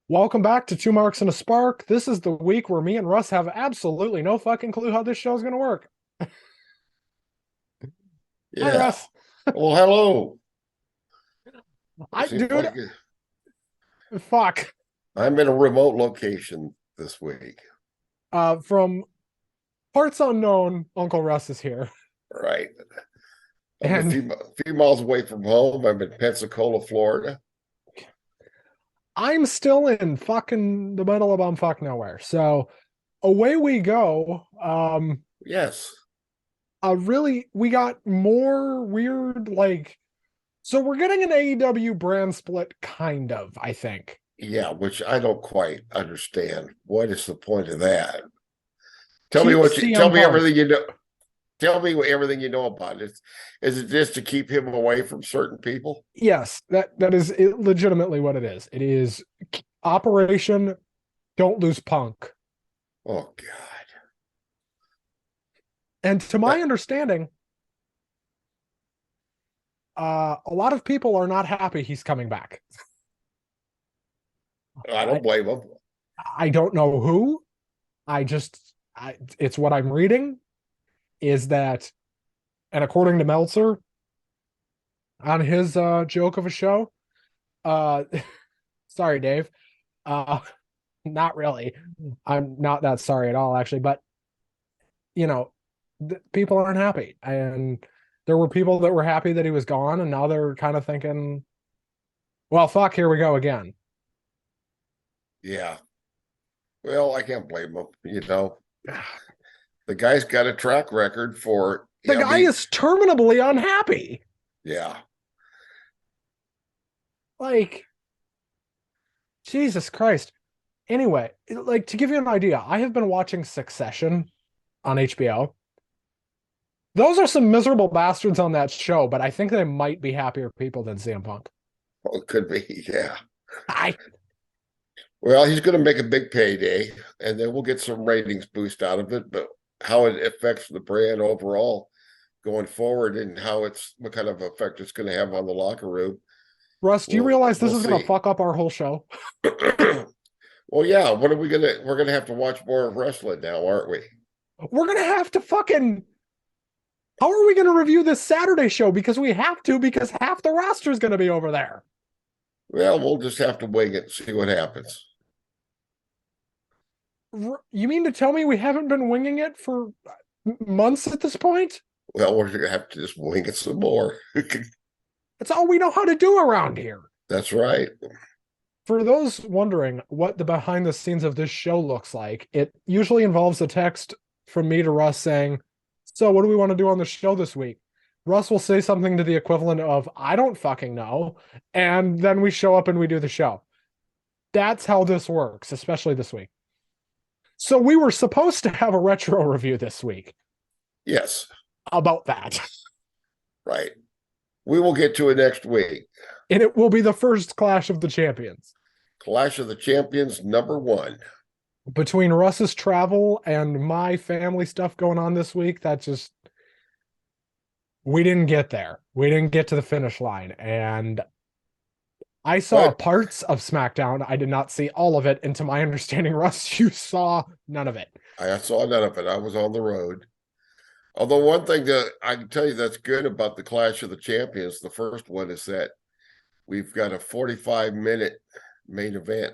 Welcome back to Two Marks and a Spark. This is the week where me and Russ have absolutely no fucking clue how this show's going to work. Hi, Yeah. Russ. Well, hello. It seems Dude, like fuck. I'm in a remote location this week. From parts unknown, Uncle Russ is here. Right. I'm a And few miles away from home. I'm in Pensacola, Florida. I'm still in fucking the middle of bumfuck nowhere. So away we go. Yes. We got more weird, so we're getting an AEW brand split, kind of, I think. Yeah, which I don't quite understand. What is the point of that? Keep Tell CM me Punk. everything you know. Tell me everything you know about it. Is it just to keep him away from certain people? Yes, that is legitimately what it is. It is Operation Don't Lose Punk. Oh God. And to my But understanding, a lot of people are not happy he's coming back. I I don't blame him. I don't know who. It's what I'm reading is that, and according to Meltzer on his joke of a show, uh, sorry, Dave, uh, not really. I'm not that sorry at all, actually, but you know, people aren't happy. And there were people that were happy that he was gone, and now they're kind of thinking, well, fuck, here we go again. Yeah. Well, I can't blame him. The guy's got a track record for, The I guy mean, is terminably unhappy. yeah. Like, Jesus Christ. Anyway, like to give you an idea, I have been watching Succession on HBO. Those are some miserable bastards on that show, but I think they might be happier people than CM Punk. Well, it could be. Yeah. I Well, he's going to make a big payday, and then we'll get some ratings boost out of it. But how it affects the brand overall going forward, and what kind of effect it's going to have on the locker room, Russ, do you realize this we'll is gonna see. fuck up our whole show? Well, yeah. What are we gonna? We're gonna have to watch more of wrestling now, aren't we? We're gonna have to fucking how are we gonna review this Saturday show? Because we have to, because half the roster is gonna be over there. Well, we'll just have to wing it and see what happens. You mean to tell me we haven't been winging it for months at this point? Well, we're gonna have to just wing it some more. That's all we know how to do around here. That's right. For those wondering what the behind the scenes of this show looks like, it usually involves a text from me to Russ saying, so what do we want to do on the show this week? Russ will say something to the equivalent of, I don't fucking know. And then we show up and we do the show. That's how this works, especially this week. So we were supposed to have a retro review this week Yes. about that. Right. We will get to it next week. And it will be the first Clash of the Champions. Clash of the Champions #1. Between Russ's travel and my family stuff going on this week, we didn't get there. We didn't get to the finish line. And I saw But parts of SmackDown. I did not see all of it. And to my understanding, Russ, you saw none of it. I saw none of it. I was on the road. Although one thing that I can tell you that's good about the Clash of the Champions, the first one, is that we've got a 45-minute main event.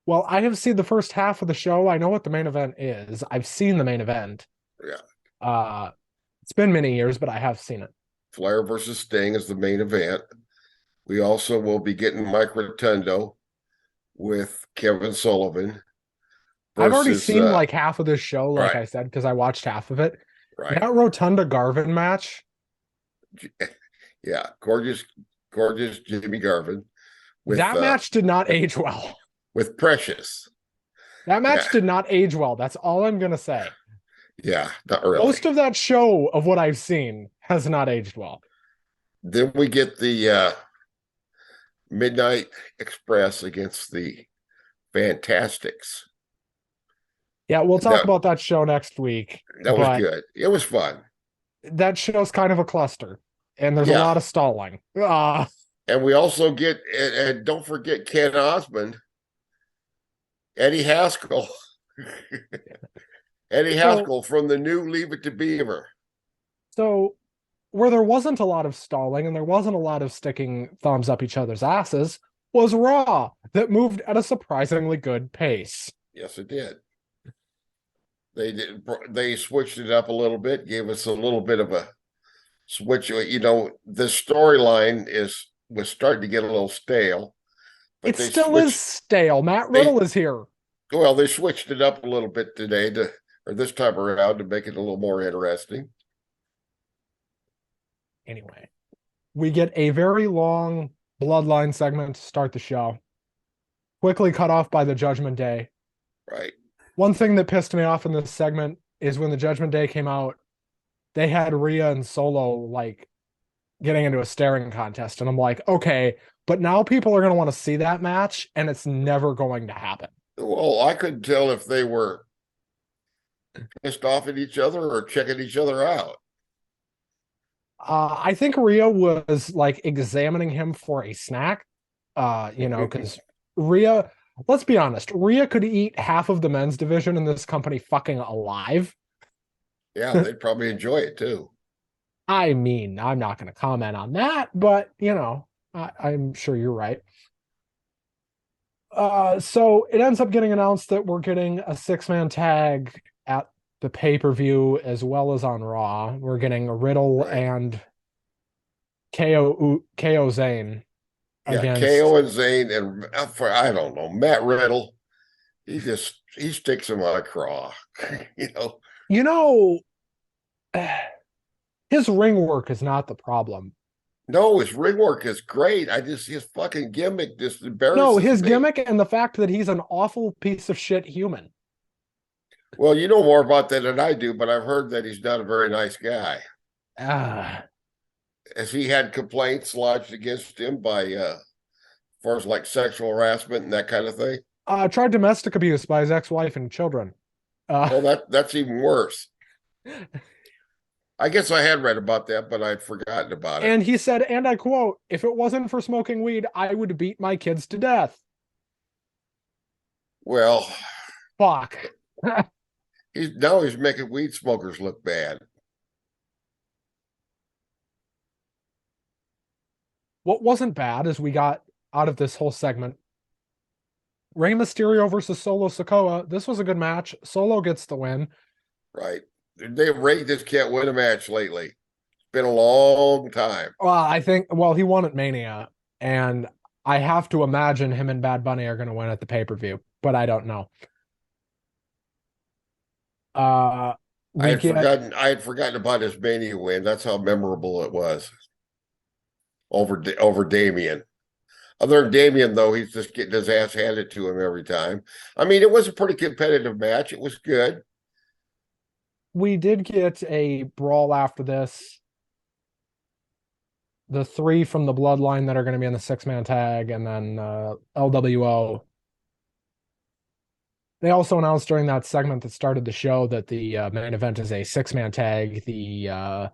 Well, I have seen the first half of the show. I know what the main event is. I've seen the main event. Yeah. Uh, it's been many years, but I have seen it. Flair versus Sting is the main event. We also will be getting Mike Rotundo with Kevin Sullivan I've already versus seen like half of this show, like right, I said, because I watched half of it. right. That Rotunda Garvin match, Yeah, gorgeous Jimmy Garvin with that match did not age well. Precious. That Yeah, match did not age well. That's all I'm gonna say. yeah, not really. Most of that show of what I've seen has not aged well. Then we get the Midnight Express against the Fantastics. Yeah, we'll talk That about that show next week, that was but good. It was fun. that show's kind of a cluster, and there's a Yeah, lot of stalling. and we also get and don't forget Ken Osmond Eddie Haskell. Eddie So Haskell from the new Leave It to Beaver. so where there wasn't a lot of stalling and there wasn't a lot of sticking thumbs up each other's asses was Raw that moved at a surprisingly good pace. Yes, it did. They switched it up a little bit, gave us a little bit of a switch. The storyline was starting to get a little stale, but It still is stale. Matt they Riddle is here. they switched it up a little bit today or this time around to make it a little more interesting. Anyway, we get a very long bloodline segment to start the show, quickly cut off by the Judgment Day. Right. One thing that pissed me off in this segment is when the Judgment Day came out, they had Rhea and Solo like getting into a staring contest. And I'm like, okay, but now people are going to want to see that match, and it's never going to happen. Well, I couldn't tell if they were pissed off at each other or checking each other out. I think Rhea was like examining him for a snack. Because Rhea, let's be honest, Rhea could eat half of the men's division in this company fucking alive. Yeah, they'd probably enjoy it too. I mean, I'm not going to comment on that, but I'm sure you're right. So it ends up getting announced that we're getting a 6-man tag at the pay-per-view as well as on Raw. We're getting Riddle Right. and KO Zane Yeah, against. KO and Zane and for I don't know, Matt Riddle, he sticks him on a craw. you know. You know, his ring work is not the problem. No, his ring work is great. His fucking gimmick just No, embarrasses his me. gimmick and the fact that he's an awful piece of shit human. Well, you know more about that than I do, but I've heard that he's not a very nice guy. Uh, Has he had complaints lodged against him by as far as like sexual harassment and that kind of thing? tried domestic abuse by his ex-wife and children. Oh, that's even worse. I guess I had read about that, but I'd forgotten about it. And he said, and I quote, if it wasn't for smoking weed, I would beat my kids to death. Well, Fuck. he's making weed smokers look bad. What wasn't bad is we got out of this whole segment Rey Mysterio versus Solo Sikoa. This was a good match. Solo gets the win. Right. Ray just can't win a match lately. It's been a long time. I think, well, he won at Mania, and I have to imagine him and Bad Bunny are going to win at the pay-per-view, but I don't know. Uh, we get I had forgotten about his Mania win. That's how memorable it was over Damien. Other than Damien, though, he's just getting his ass handed to him every time. I mean, it was a pretty competitive match. It was good. we did get a brawl after this. The three from the bloodline that are going to be in the 6-man tag, and then LWO. They also announced during that segment that started the show that the main event is a 6-man tag. The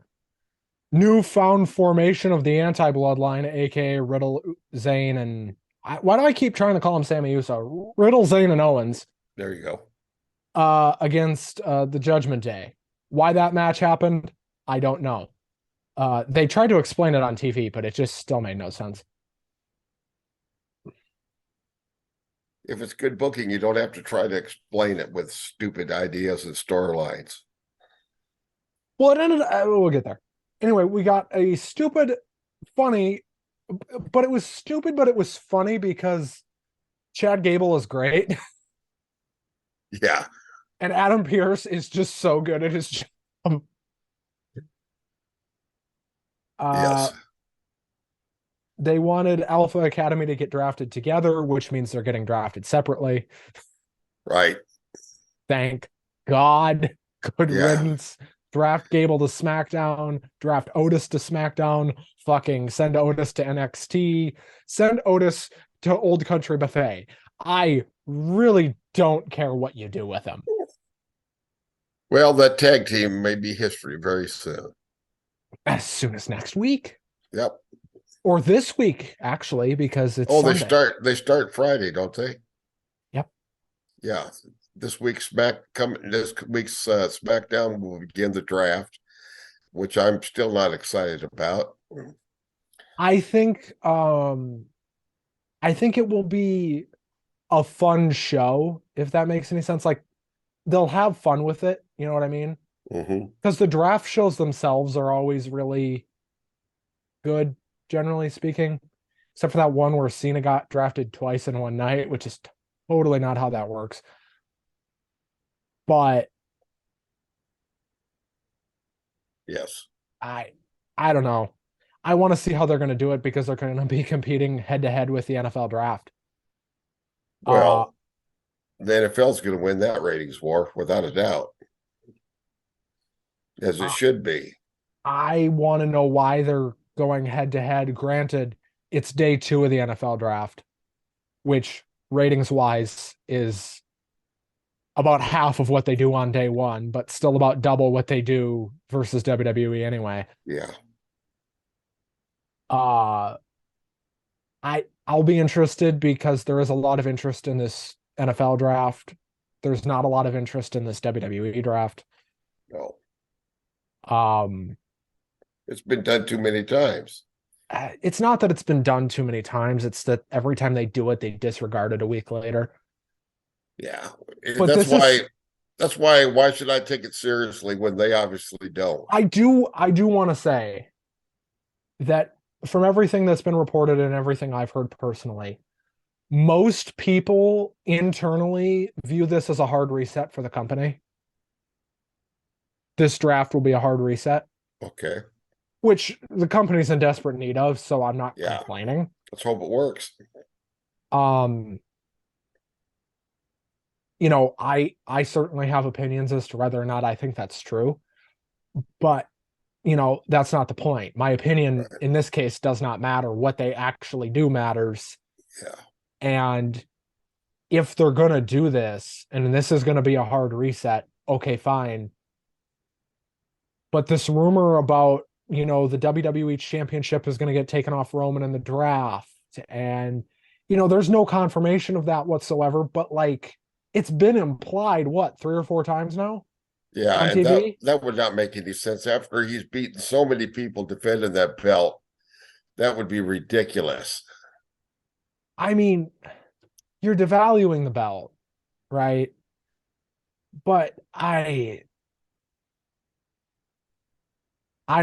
newfound formation of the anti-bloodline, aka Riddle, Zayn, and why do I keep trying to call him Sammy Uso? Riddle, Zayn, and Owens There you go. against the Judgment Day. Why that match happened, I don't know. They tried to explain it on TV, but it just still made no sense. If it's good booking, you don't have to try to explain it with stupid ideas and storylines. Well, it ended. We'll get there. Anyway, we got a stupid, funny, but it was stupid, but it was funny because Chad Gable is great, Yeah. and Adam Pearce is just so good at his job. Uh, Yes. they wanted Alpha Academy to get drafted together, which means they're getting drafted separately. Right. Thank God. Good Yeah. riddance. Draft Gable to SmackDown, draft Otis to SmackDown, fucking send Otis to NXT, send Otis to Old Country Buffet. I really don't care what you do with him. Well, that tag team may be history very soon. As soon as next week. Yep. Or this week, actually, because it's Oh, Sunday. they start Friday, don't they? Yep. Yeah, this week's SmackDown will begin the draft, which I'm still not excited about. I think I think it will be a fun show, if that makes any sense. Like they'll have fun with it, you know what I mean? Hmm. Because the draft shows themselves are always really good, generally speaking, except for that one where Cena got drafted twice in one night, which is totally not how that works. But Yes. I I don't know. I want to see how they're going to do it because they're going to be competing head to head with the NFL draft. Uh, Well, the NFL is going to win that ratings war without a doubt, as it I, should be. I want to know why they're going head to head. Granted, it's day two of the NFL draft, which ratings wise is about half of what they do on day one, but still about double what they do versus WWE anyway. Yeah. Uh I'll be interested because there is a lot of interest in this NFL draft. There's not a lot of interest in this WWE draft. No, Um it's been done too many times. it's not that it's been done too many times, it's that every time they do it, they disregard it a week later. Yeah. But That's this is why why should I take it seriously when they obviously don't? I do want to say that from everything that's been reported and everything I've heard personally, most people internally view this as a hard reset for the company. This draft will be a hard reset, Okay. which the company's in desperate need of, so I'm not Yeah. complaining. Let's hope it works. Um, I certainly have opinions as to whether or not I think that's true, but that's not the point. My opinion Right. in this case does not matter. What they actually do matters. Yeah. And if they're going to do this, and this is going to be a hard reset, okay, fine. But this rumor about, the WWE championship is going to get taken off Roman in the draft. And, there's no confirmation of that whatsoever, but like it's been implied, what, three or four times now Yeah, on and that TV? that would not make any sense after he's beaten so many people defending that belt. That would be ridiculous. I mean, you're devaluing the belt, right? But I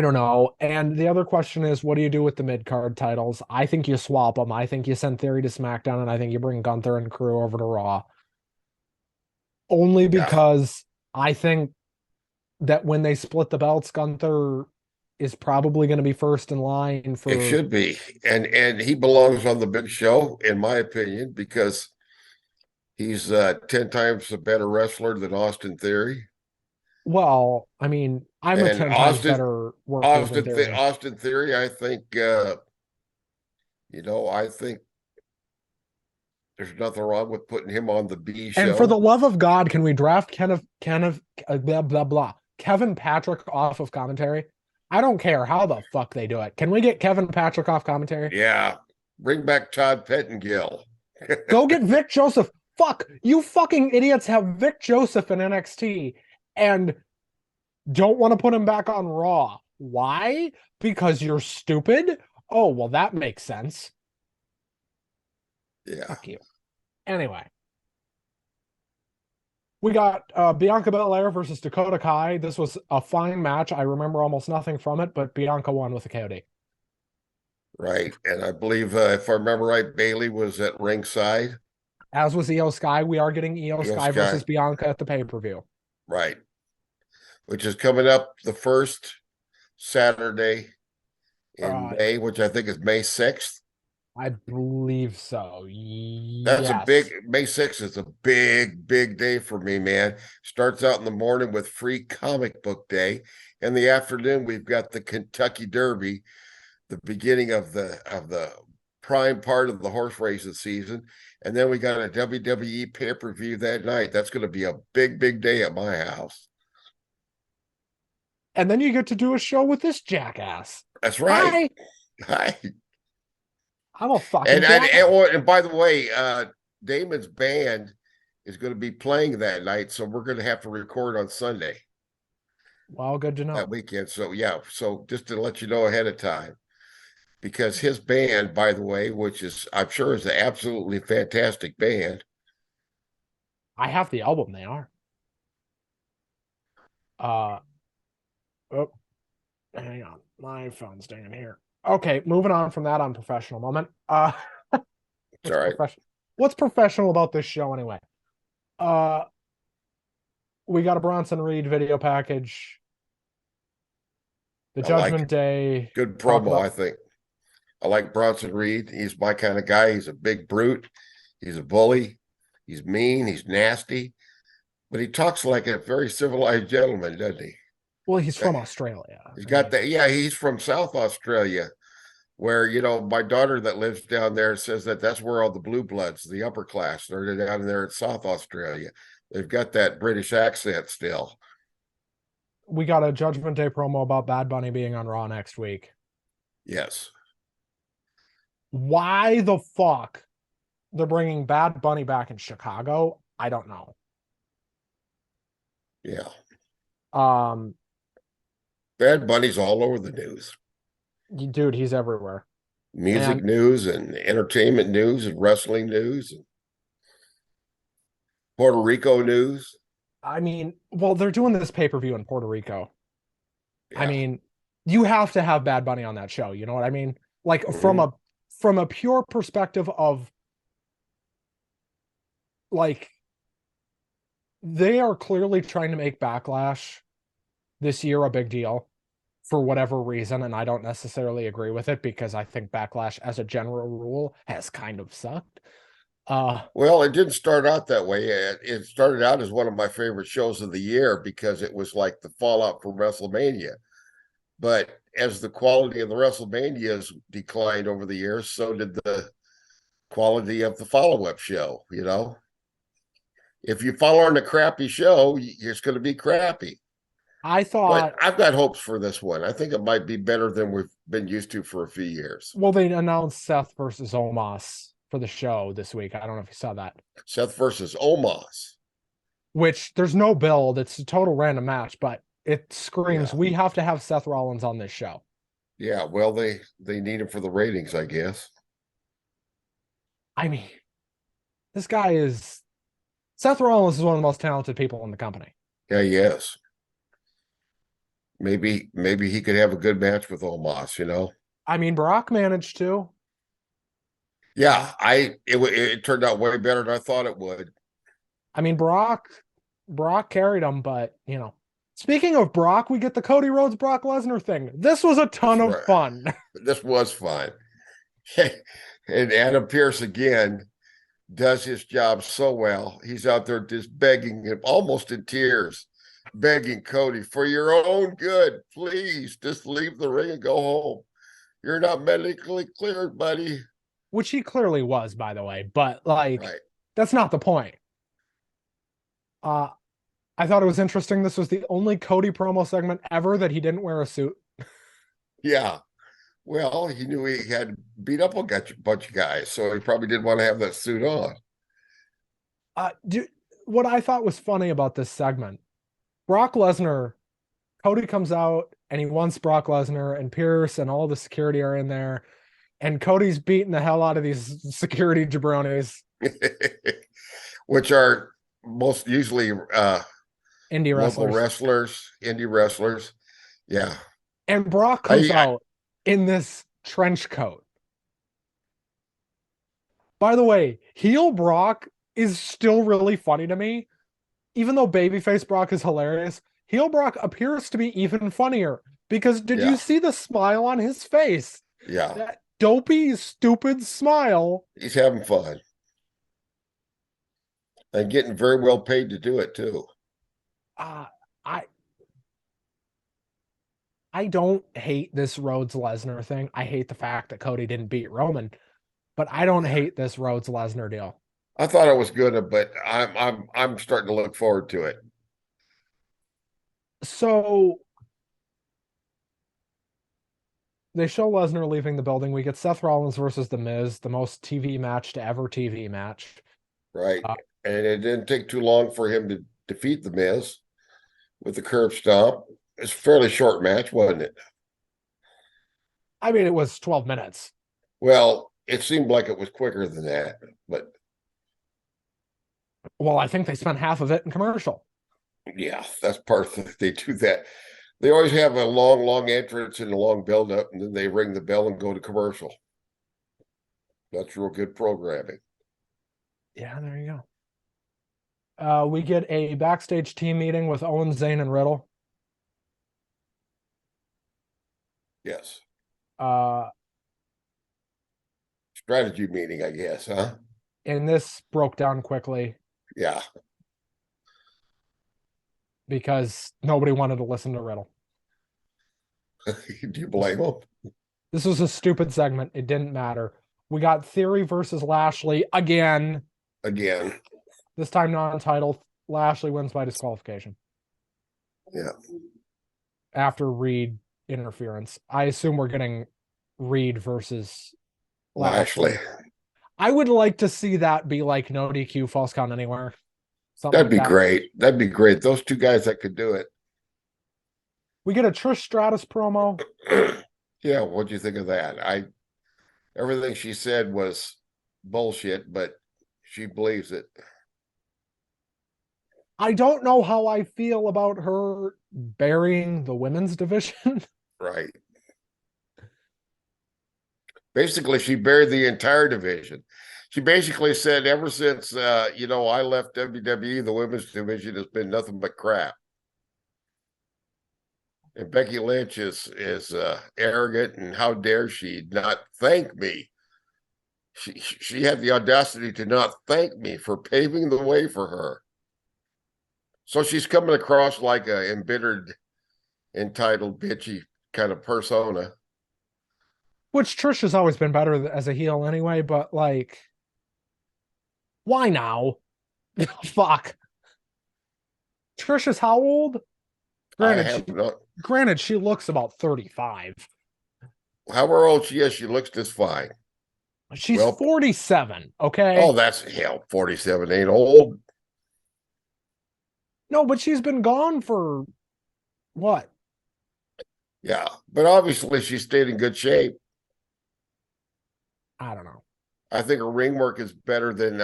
don't know. And the other question is, what do you do with the mid card titles? I think you swap them. I think you send Theory to SmackDown, and I think you bring Gunther and crew over to Raw. Only Yeah, because I think that when they split the belts, Gunther is probably going to be first in line it for, should be. And he belongs on the big show, in my opinion, because he's 10 times a better wrestler than Austin Theory. well, I mean, I'm a And 10 times better worker than Theory. Austin Theory, I think I think there's nothing wrong with putting him on the B And for the show. love of God, can we draft blah, blah, blah, Kevin Patrick off of commentary? I don't care how the fuck they do it. Can we get Kevin Patrick off commentary? Yeah. Bring back Todd Pettengill. Go get Vic Joseph. Fuck, you fucking idiots have Vic Joseph in NXT and don't want to put him back on Raw. Why? Because you're stupid? Oh, well, that makes sense. Yeah. Fuck you. Anyway, we got Bianca Belair versus Dakota Kai. This was a fine match. I remember almost nothing from it, but Bianca won with a KOD. Right. And I believe, if I remember right, Bailey was at ringside. As was Io Sky. We are getting Io Io Sky versus Sky. Bianca at the pay per view. Right. Which is coming up the first Saturday in Uh, May, which I think is May 6th. I believe so. That's Yes. May 6th is a big day for me, man. Starts out in the morning with free comic book day. In the afternoon, we've got the Kentucky Derby, the beginning of the prime part of the horse racing season. And then we got a WWE pay-per-view that night. That's going to be a big day at my house. And then you get to do a show with this jackass. That's right. Hi, Hi. I'm a fucking And jackass. by the way, Damon's band is going to be playing that night, so we're going to have to record on Sunday Well, good to know. that weekend. So yeah, so just to let you know ahead of time, because his band, by the way, which is I'm sure is an absolutely fantastic band. I have the album. They are. Uh, oh, hang on. My phone's dinging here. Okay, moving on from that unprofessional moment. It's What's all right. professional? What's professional about this show anyway? Uh, we got a Bronson Reed video package. The I like Judgment Day good talk promo. about. I think I like Bronson Reed. He's my kind of guy. He's a big brute. He's a bully. He's mean. He's nasty, but he talks like a very civilized gentleman, doesn't he? Well, he's from Australia. He's I got mean, that. Yeah, he's from South Australia, where my daughter that lives down there says that that's where all the blue bloods, the upper class, they're down there in South Australia. They've got that British accent still. we got a Judgment Day promo about Bad Bunny being on Raw next week. Yes. Why the fuck they're bringing Bad Bunny back in Chicago? I don't know. Yeah. Um, Bad Bunny's all over the news. Dude, he's everywhere. Music And news and entertainment news and wrestling news and Puerto Rico news. I mean, well, they're doing this pay-per-view in Puerto Rico. I Yeah. mean, you have to have Bad Bunny on that show. You know what I mean? Like Mhm. from a pure perspective of like they are clearly trying to make Backlash this year a big deal for whatever reason, and I don't necessarily agree with it because I think Backlash, as a general rule, has kind of sucked. Well, it didn't start out that way. It started out as one of my favorite shows of the year because it was like the fallout from WrestleMania. But as the quality of the WrestleManias declined over the years, so did the quality of the follow-up show. If you follow on a crappy show, it's going to be crappy. I But thought, I've got hopes for this one. I think it might be better than we've been used to for a few years. well, they announced Seth versus Omos for the show this week. I don't know if you saw that. Seth versus Omos. Which there's no build. It's a total random match, but it screams Yeah. we have to have Seth Rollins on this show. Yeah. Well, they need him for the ratings, I guess. I mean, this guy is Seth Rollins is one of the most talented people in the company. Yeah, yes. Maybe he could have a good match with Omos. I mean, Brock managed to. Yeah, it turned out way better than I thought it would. I mean, Brock carried him, but speaking of Brock, we get the Cody Rhodes Brock Lesnar thing. This was a ton That's of right. fun. This was fun. And Adam Pierce again does his job so well. He's out there just begging him, almost in tears, begging Cody, for your own good, please just leave the ring and go home. You're not medically cleared, buddy. Which he clearly was, by the way, but like Right. that's not the point. Uh I thought it was interesting. This was the only Cody promo segment ever that he didn't wear a suit. Yeah. Well, he knew he had beat up a bunch of guys, so he probably didn't want to have that suit on. What I thought was funny about this segment, Brock Lesnar, Cody comes out and he wants Brock Lesnar, and Pierce and all the security are in there, and Cody's beating the hell out of these security jabronis, Which are most usually indie local wrestlers. wrestlers, indie wrestlers. Yeah. And Brock comes I out in this trench coat. By the way, heel Brock is still really funny to me. Even though babyface Brock is hilarious, heel Brock appears to be even funnier because did you yeah, see the smile on his face? yeah. That dopey, stupid smile. He's having fun and getting very well paid to do it too. Uh, I I don't hate this Rhodes Lesnar thing. I hate the fact that Cody didn't beat Roman, but I don't Yeah. hate this Rhodes Lesnar deal. I thought it was good, but I'm starting to look forward to it. So they show Lesnar leaving the building. We get Seth Rollins versus The Miz, the most TV match to ever TV match. right. Uh, And it didn't take too long for him to defeat the Miz with the curb stomp. It's a fairly short match, wasn't it? I mean, it was 12 minutes. Well, it seemed like it was quicker than that, but Well, I think they spent half of it in commercial. yeah, that's part of they do that. They always have a long entrance and a long build up, and then they ring the bell and go to commercial. That's real good programming. Yeah, there you go. We get a backstage team meeting with Owens, Zayn, and Riddle. Yes. Uh, Strategy meeting, I guess, huh? and this broke down quickly Yeah. because nobody wanted to listen to Riddle. Do you This, blame them? this was a stupid segment. It didn't matter. We got Theory versus Lashley again. Again. This time non-title. Lashley wins by disqualification Yeah. after Reed interference. I assume we're getting Reed versus Lashley. Lashley. I would like to see that be like no DQ, false count anywhere. Something That'd like be that. great. That'd be great. Those two guys that could do it. We get a Trish Stratus promo. Yeah, what'd you think of that? I everything she said was bullshit, but she believes it. I don't know how I feel about her burying the women's division. Right. Basically, she buried the entire division. She basically said, ever since I left WWE, the women's division has been nothing but crap. And Becky Lynch is arrogant, and how dare she not thank me? She had the audacity to not thank me for paving the way for her. So she's coming across like a embittered, entitled, bitchy kind of persona. Which Trish has always been better as a heel anyway, but like, why now? Fuck. Trish is how old? I Granted, have not. she looks about 35. However old she is, she looks just fine. She's Well, 47, oh, okay? that's hell. 47 ain't old. No, but she's been gone for what? Yeah, but obviously she stayed in good shape. I don't know. I think her ring work is better than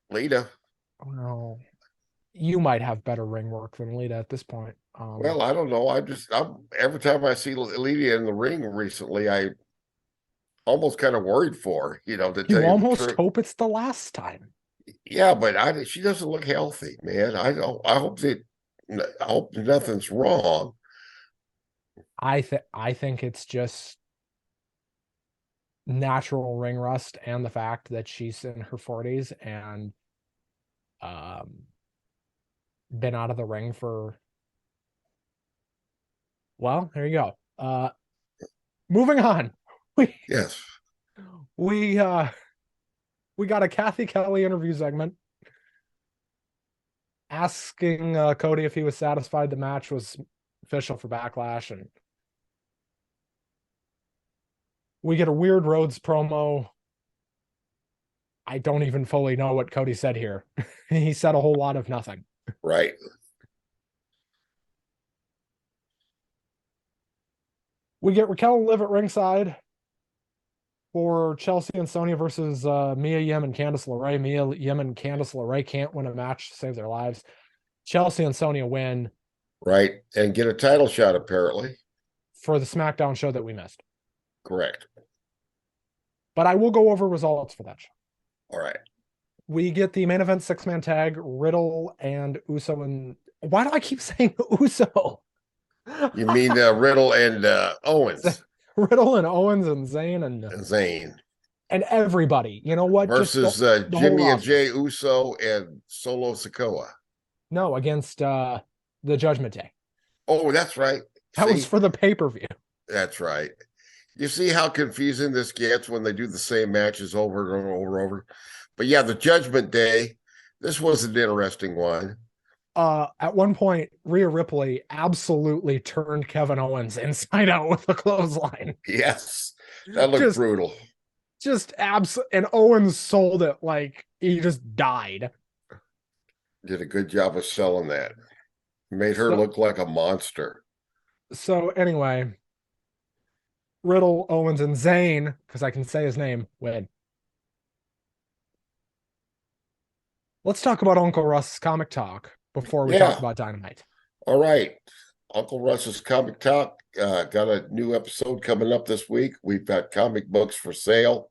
Lita. Oh, no. You might have better ring work than Lita at this point. Well, I don't know. I'm every time I see Lita in the ring recently, I almost kind of worried for her, to tell You you the almost truth. hope it's the last time. Yeah, but she doesn't look healthy, man. I hope nothing's wrong. I think it's just natural ring rust and the fact that she's in her 40s and um been out of the ring for, well, there you go. Moving on. We Yes, we uh we got a Kathy Kelly interview segment asking Cody if he was satisfied the match was official for Backlash, and we get a Weird Roads promo. I don't even fully know what Cody said here. He said a whole lot of nothing. right. We get Raquel and Liv at ringside for Chelsea and Sonya versus Mia Yim and Candice LeRae. Mia Yim and Candice LeRae can't win a match to save their lives. Chelsea and Sonya win Right. And get a title shot, apparently. for the SmackDown show that we missed. Correct. But I will go over results for that show. All right. We get the main event 6-man tag, Riddle and Uso. And why do I keep saying Uso? You mean Riddle and Owens Riddle and Owens and Zayn and and Zayn everybody. You know what? Just versus the whole Jimmy and roster. Jay Uso and Solo Sikoa. No, against the Judgment Day. Oh, that's right. That See, was for the pay-per-view. that's right. You see how confusing this gets when they do the same matches over and over and over. But yeah, the Judgment Day. This was an interesting one. At one point, Rhea Ripley absolutely turned Kevin Owens inside out with a clothesline. Yes, that looked Just brutal. Just and Owens sold it like he just died. Did a good job of selling that. Made her So look like a monster. so anyway, Riddle, Owens, and Zayn, because I can say his name, win. Let's talk about Uncle Russ's comic talk before we talk Yeah. about Dynamite. All right. Uncle Russ's Comic Talk got a new episode coming up this week. We've got comic books for sale,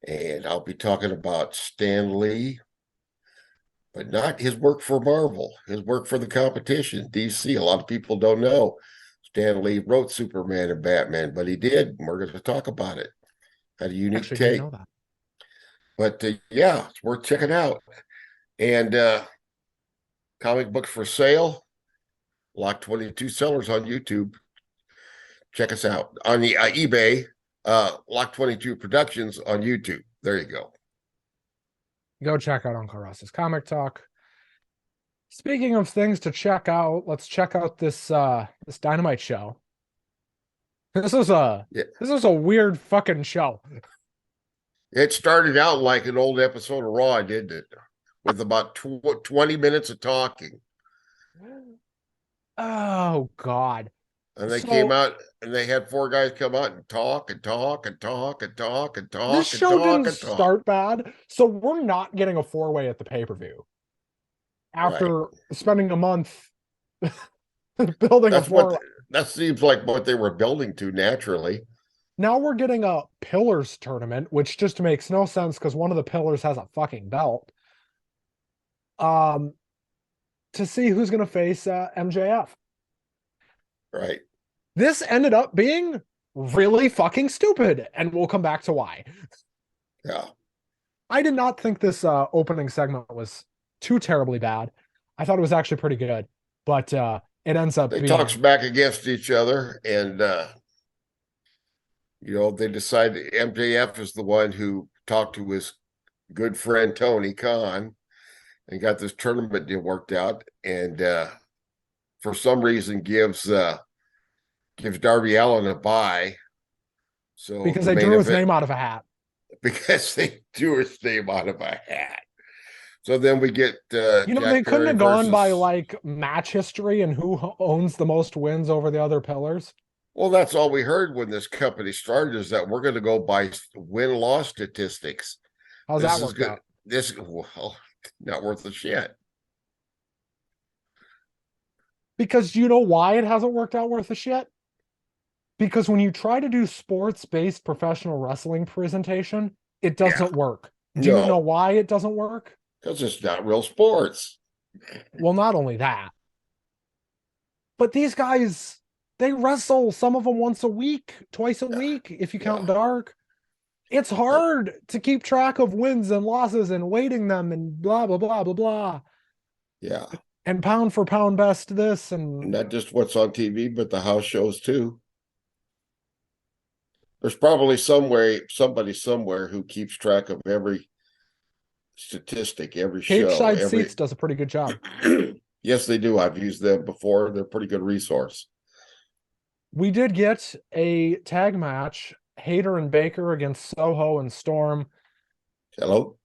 and I'll be talking about Stan Lee, but not his work for Marvel, his work for the competition, DC. A lot of people don't know Stan Lee wrote Superman and Batman, but he did. And we're going to talk about it. Had a unique Actually, didn't take. know that. But yeah, it's worth checking out. And comic books for sale, Lock 22 sellers on YouTube. Check us out on the eBay, Lock 22 Productions on YouTube. There you go. Go check out Uncle Russ's comic talk. Speaking of things to check out, let's check out this Dynamite show. This is a Yeah. this is a weird fucking show. It started out like an old episode of Raw, didn't it? With about 20 minutes of talking. Oh God. And they came So out and they had four guys come out and talk and talk and talk and talk and this talk and show talk didn't and talk. start bad. So we're not getting a four-way at the pay-per-view Right. after spending a month building a That's what four. that seems like what they were building to naturally. Now we're getting a pillars tournament, which just makes no sense because one of the pillars has a fucking belt. Um, to see who's going to face MJF. Right. This ended up being really fucking stupid, and we'll come back to why. Yeah. I did not think this opening segment was too terribly bad. I thought it was actually pretty good, but it ends up They talk being back against each other and they decide that MJF is the one who talked to his good friend Tony Khan and got this tournament deal worked out, and for some reason gives Darby Allin a bye. So because the they main drew his event name out of a hat. because they drew his name out of a hat. So then we get They Jack couldn't Perry have gone by versus. like match history and who owns the most wins over the other pillars. Well, that's all we heard when this company started is that we're going to go by win-loss statistics. How's This that is worked good. out? This well, not worth a shit. Because you know why it hasn't worked out worth a shit? Because when you try to do sports-based professional wrestling presentation, it Yeah, doesn't work. Do you know no, why it doesn't work? because it's not real sports. Well, not only that, but these guys, they wrestle some of them once a week, twice a Yeah, week, if you count yeah, dark. It's hard to keep track of wins and losses and weighting them and blah, blah, blah, blah, blah. yeah. And pound for pound best this and Not just what's on TV, but the house shows too. There's probably somebody somewhere who keeps track of every statistic, every Cage show, Side every. Seats does a pretty good job. Yes, they do. I've used them before. They're a pretty good resource. We did get a tag match, Hayter and Baker against Soho and Storm. Hello,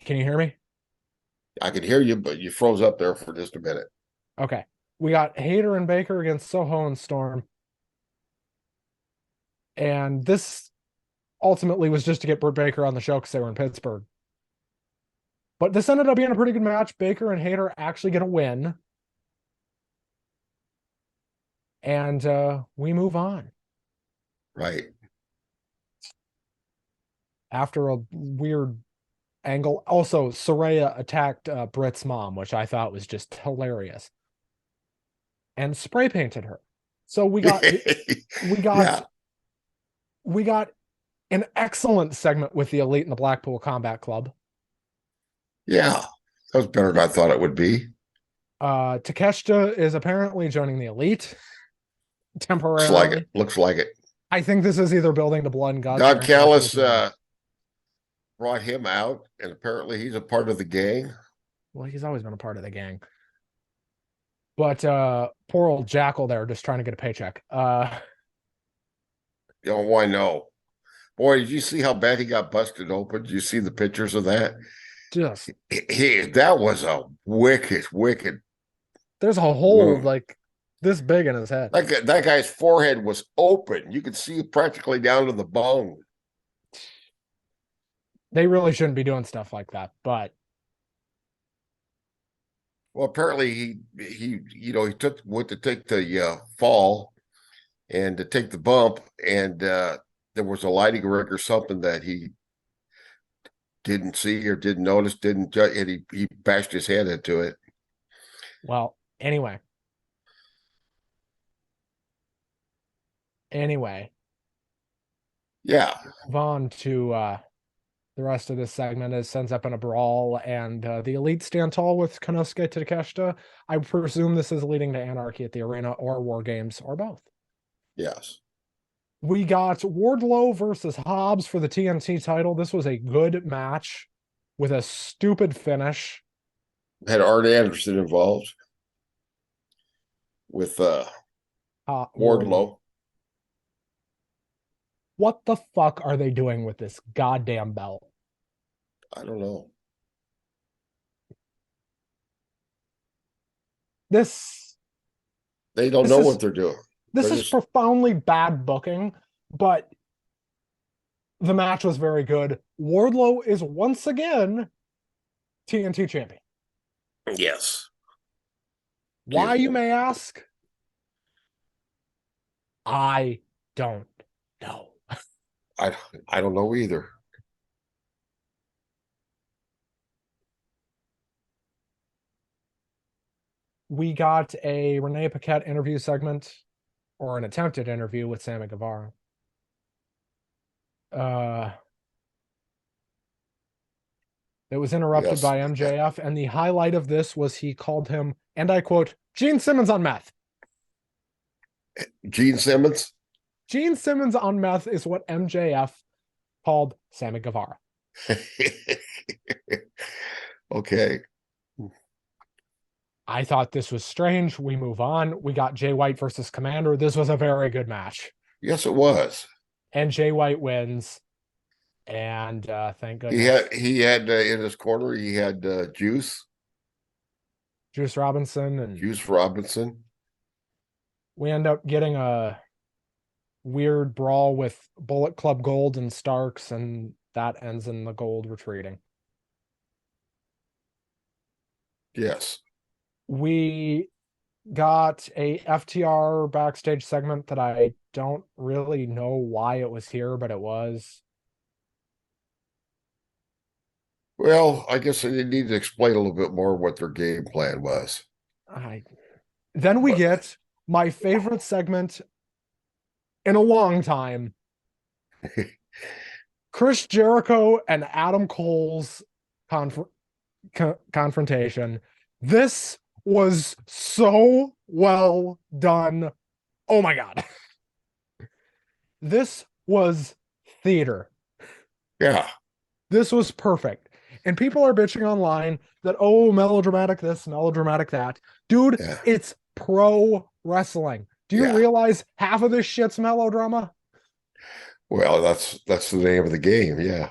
Can you hear me? I can hear you, but you froze up there for just a minute. Okay. We got Hayter and Baker against Soho and Storm. And this ultimately was just to get Britt Baker on the show because they were in Pittsburgh. But this ended up being a pretty good match. Baker and Hayter actually going to win. And we move on. Right. After a weird angle. Also, Soraya attacked Britt's mom, which I thought was just hilarious. And spray painted her. So we got we got Yeah. we got an excellent segment with the Elite and the Blackpool Combat Club. Yeah. That was better than I thought it would be. Takeshita is apparently joining the Elite Looks like it. temporarily. Looks like it. I think this is either building to Blood and Guts or Don Impact Callis Wrestling. brought him out, and apparently he's a part of the gang. Well, he's always been a part of the gang. But poor old Jackal there just trying to get a paycheck. Why no? Boy, did you see how bad he got busted open? Did you see the pictures of that? Just That was a wicked, wicked there's a hole wound. like this big in his head. That guy's forehead was open. You could see practically down to the bone. They really shouldn't be doing stuff like that, but Well, apparently he took went to take the fall and to take the bump, and there was a lighting rig or something that he didn't see or didn't notice, and he bashed his head into it. well, anyway, Yeah, move on to the rest of this segment. It ends up in a brawl, and the elite stand tall with Konosuke Takeshita. I presume this is leading to anarchy at the arena or war games or both. yes, We got Wardlow versus Hobbs for the TNT title. This was a good match with a stupid finish. had Art Anderson involved with Wardlow. Wardlow. What the fuck are they doing with this goddamn belt? I don't know. This They don't this know is what they're doing. this They're is just profoundly bad booking, but the match was very good. Wardlow is once again TNT champion. yes. Why, you Beautiful. may ask? I don't know. I I don't know either. We got a Renee Paquette interview segment, or an attempted interview with Sammy Guevara. Uh, it was interrupted Yes. by MJF, and the highlight of this was he called him, and I quote, Gene Simmons on meth. Gene Simmons. Gene Simmons on meth is what MJF called Sammy Guevara. Okay. I thought this was strange. We move on. We got Jay White versus Commander. This was a very good match. Yes, it was. And Jay White wins. And thank He goodness. had in his corner he had Juice Robinson. And Juice Robinson. we end up getting a weird brawl with Bullet Club Gold and Starks. And that ends in the Gold retreating. Yes. We got a FTR backstage segment that I don't really know why it was here, but it was. Well, I guess they need to explain a little bit more what their game plan was. I Then we But get my favorite segment in a long time. Chris Jericho and Adam Cole's confrontation. This was so well done. Oh my God. This was theater. yeah, This was perfect. And people are bitching online that, oh, melodramatic this, melodramatic that. Dude, yeah, it's pro wrestling. Do you yeah. realize half of this shit's melodrama? Well, that's the name of the game. Yeah.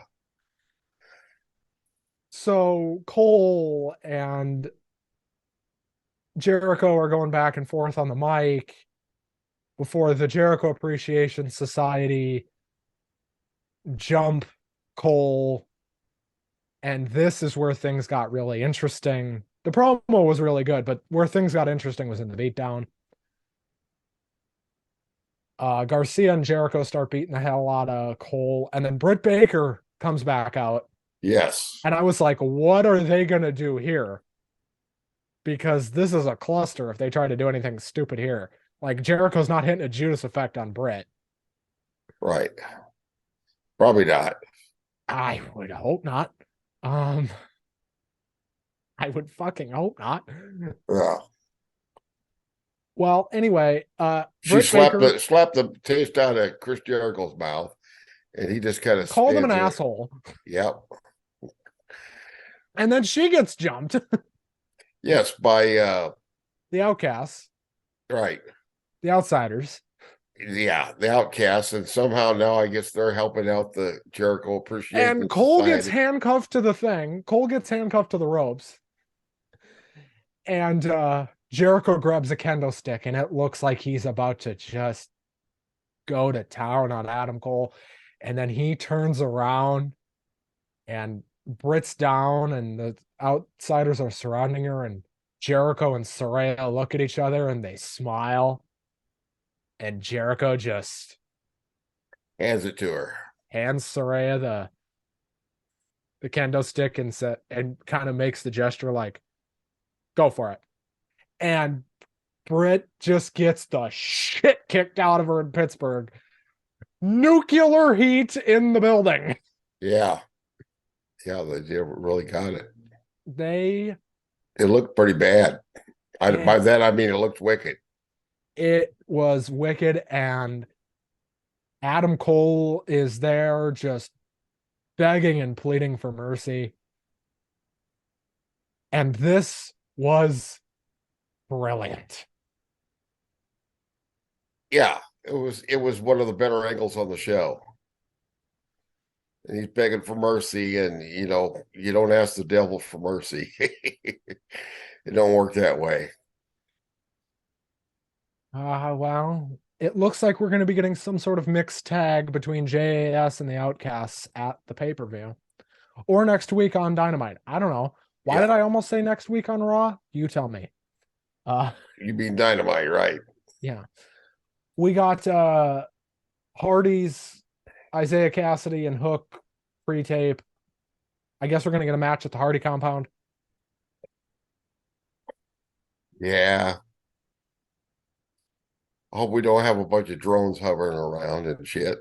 So Cole and Jericho are going back and forth on the mic before the Jericho Appreciation Society jump Cole. And this is where things got really interesting. The promo was really good, but where things got interesting was in the beatdown. Garcia and Jericho start beating the hell out of Cole, and then Britt Baker comes back out. Yes. And I was like, what are they going to do here? Because this is a cluster if they try to do anything stupid here. Like, Jericho's not hitting a Judas effect on Britt. Right. Probably not. I would hope not. I would fucking hope not. Yeah. Well, anyway, She Britt Baker slapped the taste out of Chris Jericho's mouth, and he just kind of called him an stands there. asshole. Yep. And then she gets jumped. Yes, by The outcasts, right. the outsiders. yeah, the outcasts, and somehow now I guess they're helping out the Jericho And Appreciation Cole gets Society. handcuffed to the thing. Cole gets handcuffed to the ropes. And Jericho grabs a kendo stick, and it looks like he's about to just go to town on Adam Cole. And then he turns around and Britt's down, and the outsiders are surrounding her. And Jericho and Saraya look at each other and they smile. And Jericho just Hands it to her. hands Saraya the kendo stick and kind of makes the gesture like, go for it. And Britt just gets the shit kicked out of her in Pittsburgh. Nuclear heat in the building. Yeah, yeah, they really got it. They It looked pretty bad. By it that I mean it looked wicked. it was wicked, and Adam Cole is there just begging and pleading for mercy. And this was brilliant. Yeah, it was one of the better angles on the show. And he's begging for mercy, and you don't ask the devil for mercy. It don't work that way. Well, it looks like we're going to be getting some sort of mixed tag between JAS and the Outcasts at the pay-per-view or next week on Dynamite. I don't know. Why did Yeah, I almost say next week on Raw? You tell me. Uh you mean Dynamite, right? yeah. We got Hardy's Isaiah Cassidy and Hook pre-tape. I guess we're going to get a match at the Hardy compound. Yeah. I hope we don't have a bunch of drones hovering around and shit.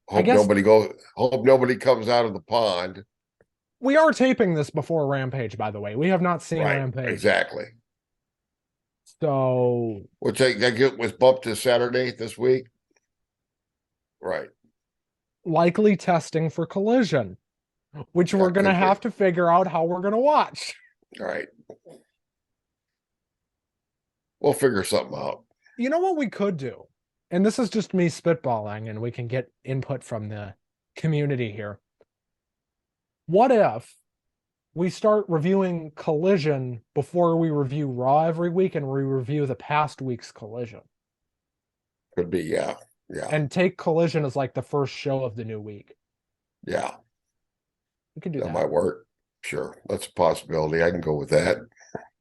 I guess Hope nobody comes out of the pond. we are taping this before Rampage, by the way. We have not seen Right, Rampage. exactly. So Which was bumped to Saturday this week. Right. likely testing for Collision, which Yeah, we're going to could be. have to figure out how we're going to watch. All right. We'll figure something out. You know what we could do? And this is just me spitballing, and we can get input from the community here. What if we start reviewing Collision before we review Raw every week and we review the past week's Collision? Could be, yeah. Yeah. And take Collision as like the first show of the new week. Yeah. We can do That that. might work. Sure. That's a possibility. I can go with that.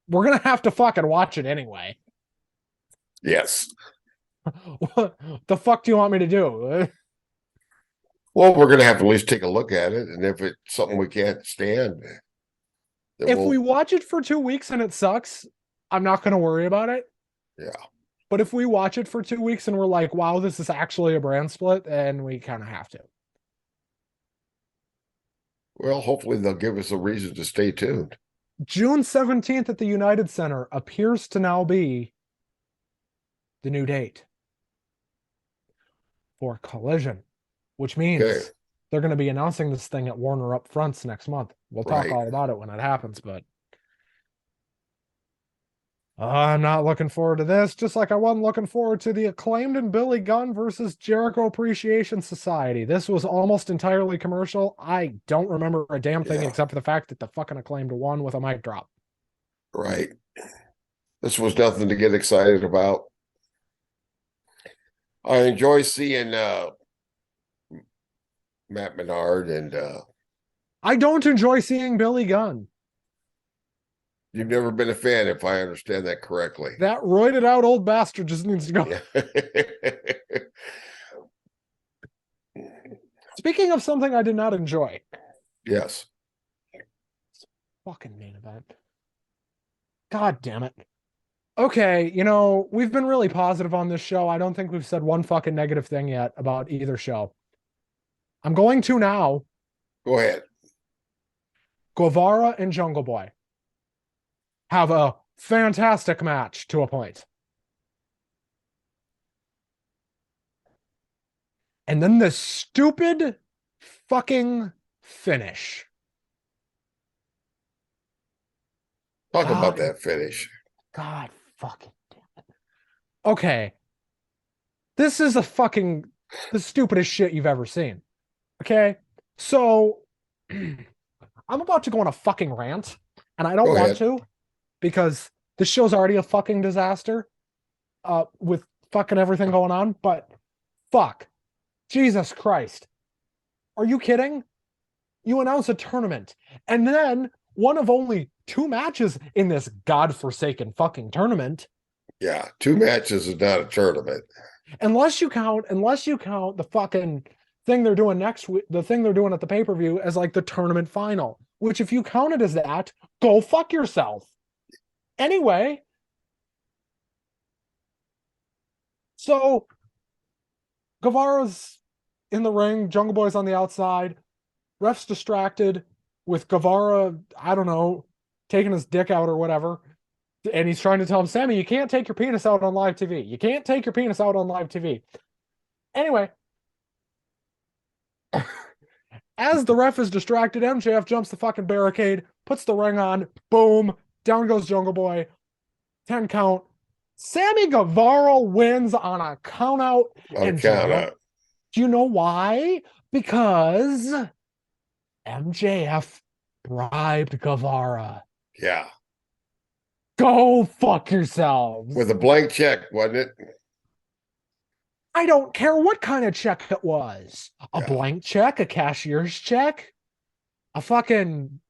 We're going to have to fucking watch it anyway. Yes. What the fuck do you want me to do? Well, we're gonna have to at least take a look at it. And if it's something we can't stand, then If we we'll watch it for 2 weeks and it sucks, I'm not going to worry about it. yeah. But if we watch it for 2 weeks and we're like, wow, this is actually a brand split, then we kind of have to. Well, hopefully they'll give us a reason to stay tuned. June 17th at the United Center appears to now be the new date for Collision, which Okay. means they're going to be announcing this thing at Warner Up Fronts next month. We'll talk Right. all about it when it happens, but I'm not looking forward to this, just like I wasn't looking forward to the Acclaimed and Billy Gunn versus Jericho Appreciation Society. This was almost entirely commercial. I don't remember a damn thing Yeah. except for the fact that the fucking Acclaimed won with a mic drop. Right. This was nothing to get excited about. I enjoy seeing Matt Menard, and I don't enjoy seeing Billy Gunn. you've never been a fan, if I understand that correctly. That roided out old bastard just needs to go. Yeah. Speaking of something I did not enjoy, Yes. fucking main event. God damn it. Okay, we've been really positive on this show. I don't think we've said one fucking negative thing yet about either show. I'm going to now. Go ahead. Guevara and Jungle Boy have a fantastic match to a point. And then this stupid fucking finish. Talk about God, that finish. God fucking damn it. Okay, this is the stupidest shit you've ever seen. Okay, so I'm about to go on a fucking rant, and I don't Go want ahead. to because this show's already a fucking disaster. With fucking everything going on, but fuck, Jesus Christ, are you kidding? You announce a tournament, and then one of only two matches in this godforsaken fucking tournament. Yeah, two matches is not a tournament. Unless you count the fucking thing they're doing next week, the thing they're doing at the pay-per-view as like the tournament final, which if you count it as that, go fuck yourself. Anyway, so Guevara's in the ring, Jungle Boy's on the outside, ref's distracted with Guevara, I don't know, taking his dick out or whatever. And he's trying to tell him, Sammy, you can't take your penis out on live TV. You can't take your penis out on live TV. Anyway, as the ref is distracted, MJF jumps the fucking barricade, puts the ring on, boom, down goes Jungle Boy, 10 count. Sammy Guevara wins on a count out. On a And count out. do you know why? Because MJF bribed Guevara. Yeah. Go fuck yourselves. With a blank check, wasn't it? I don't care what kind of check it was. A Yeah. blank check, a cashier's check, a fucking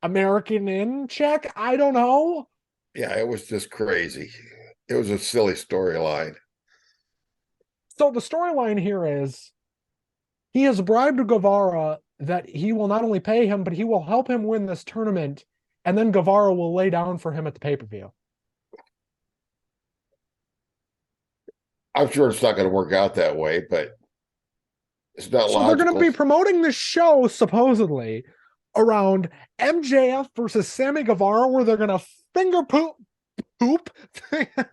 American in check. I don't know. Yeah, it was just crazy. It was a silly storyline. So the storyline here is he has bribed Guevara that he will not only pay him, but he will help him win this tournament. And then Guevara will lay down for him at the pay-per-view. I'm sure it's not going to work out that way, but it's not So they're going to logical. be promoting this show supposedly around MJF versus Sammy Guevara, where they're going to finger poop.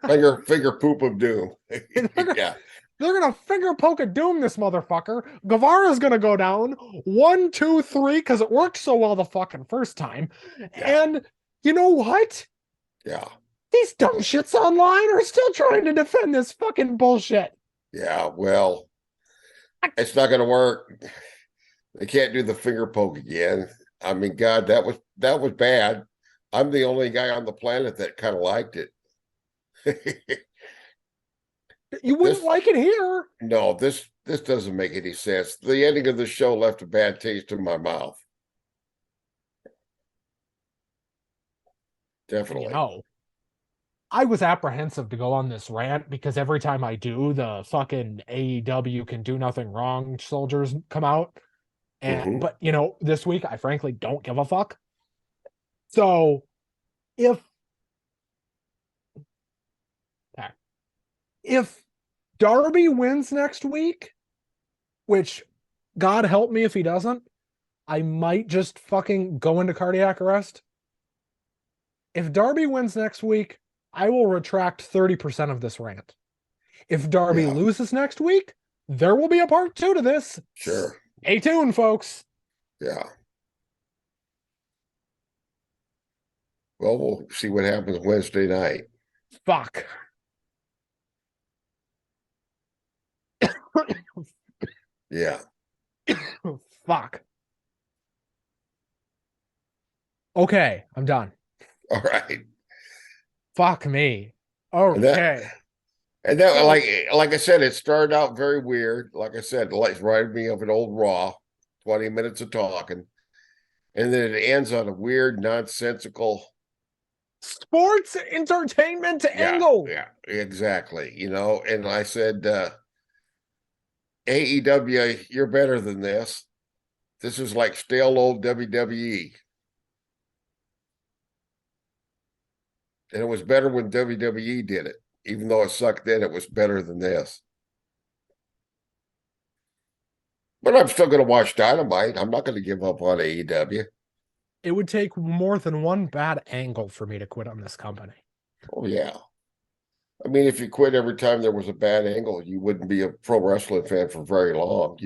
Finger poop of doom. Yeah. They're going to finger poke a doom this motherfucker. Guevara's going to go down 1, 2, 3 because it worked so well the fucking first time. Yeah. And you know what? Yeah. These dumb shits online are still trying to defend this fucking bullshit. Yeah. Well, it's not going to work. They can't do the finger poke again. I mean, God, that was bad. I'm the only guy on the planet that kind of liked it. You wouldn't like it here. No, this doesn't make any sense. The ending of the show left a bad taste in my mouth. Definitely. You know, I was apprehensive to go on this rant because every time I do, the fucking AEW can do nothing wrong soldiers come out. And but this week I frankly don't give a fuck. So if if Darby wins next week, which God help me if he doesn't, I might just fucking go into cardiac arrest. If Darby wins next week, I will retract 30% of this rant. If Darby loses next week, there will be a part 2 to this. Sure. Stay tuned, folks. Yeah. Well, we'll see what happens Wednesday night. Fuck. Yeah. Fuck. Okay, I'm done. All right. Fuck me. Okay. And that, like I said, it started out very weird. Like I said, like reminded me of an old Raw, 20 minutes of talking. And then it ends on a weird, nonsensical sports entertainment angle. Yeah, exactly. And I said, AEW, you're better than this. This is like stale old WWE. And it was better when WWE did it. Even though it sucked then, it was better than this. But I'm still going to watch Dynamite. I'm not going to give up on AEW. It would take more than one bad angle for me to quit on this company. Oh, yeah. I mean, if you quit every time there was a bad angle, you wouldn't be a pro wrestling fan for very long.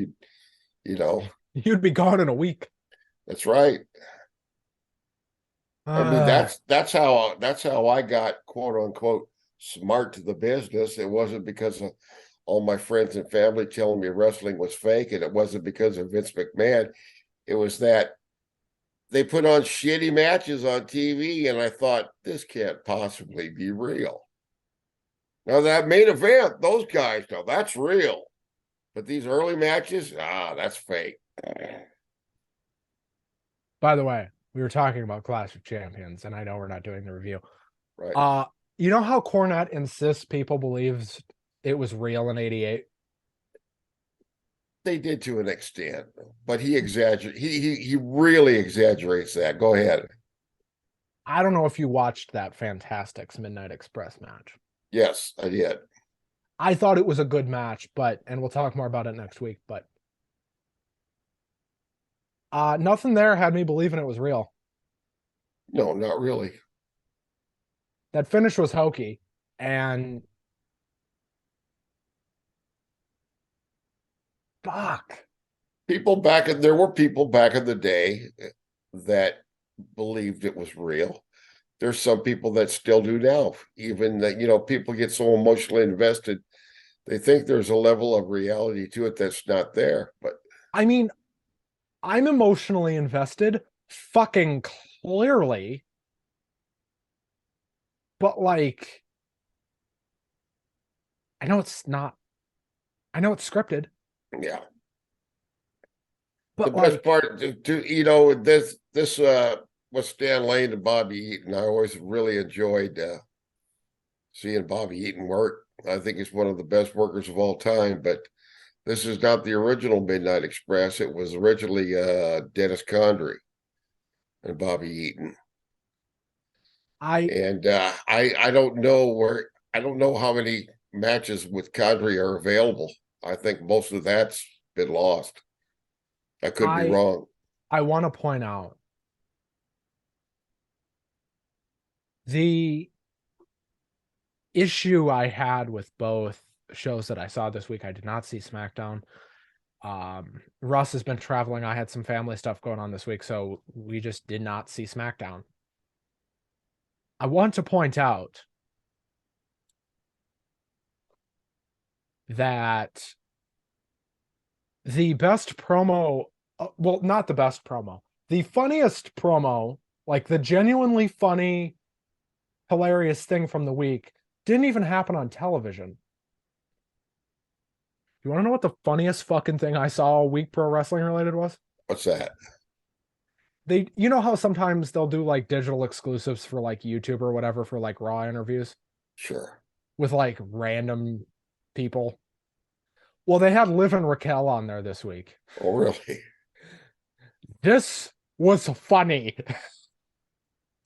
You'd be gone in a week. That's right. I mean, that's how I got quote unquote smart to the business. It wasn't because of all my friends and family telling me wrestling was fake, and it wasn't because of Vince McMahon. It was that they put on shitty matches on TV, and I thought, this can't possibly be real. Now, that main event, those guys, now that's real. But these early matches, that's fake. By the way, we were talking about Clash of Champions, and I know we're not doing the review. Right. You know how Cornette insists people believes it was real in '88? They did to an extent, but he exaggerates. He really exaggerates that. Go ahead. I don't know if you watched that Fantastics Midnight Express match. Yes, I did. I thought it was a good match, and we'll talk more about it next week, but nothing there had me believing it was real. No, not really. That finish was hokey, and fuck. There were people back in the day that believed it was real. There's some people that still do now. Even that, people get so emotionally invested, they think there's a level of reality to it that's not there. But I mean, I'm emotionally invested, fucking clearly, but like, I know it's not. I know it's scripted, yeah, the but best like, part this was Stan Lane and Bobby Eaton. I always really enjoyed seeing Bobby Eaton work. I think he's one of the best workers of all time. But this is not the original Midnight Express. It was originally Dennis Condrey and Bobby Eaton. I And I don't know how many matches with Condrey are available. I think most of that's been lost. I could be I wrong. I want to point out the issue I had with both shows that I saw this week. I did not see SmackDown. Russ has been traveling. I had some family stuff going on this week, so we just did not see SmackDown. I want to point out that the best promo, well, not the best promo, the funniest promo, like the genuinely funny, hilarious thing from the week, didn't even happen on television. You want to know what the funniest fucking thing I saw all week pro wrestling related was? What's that? You know how sometimes they'll do like digital exclusives for like YouTube or whatever for like Raw interviews Sure. with like random people? Well, they had Liv and Raquel on there this week. Oh, really? This was funny.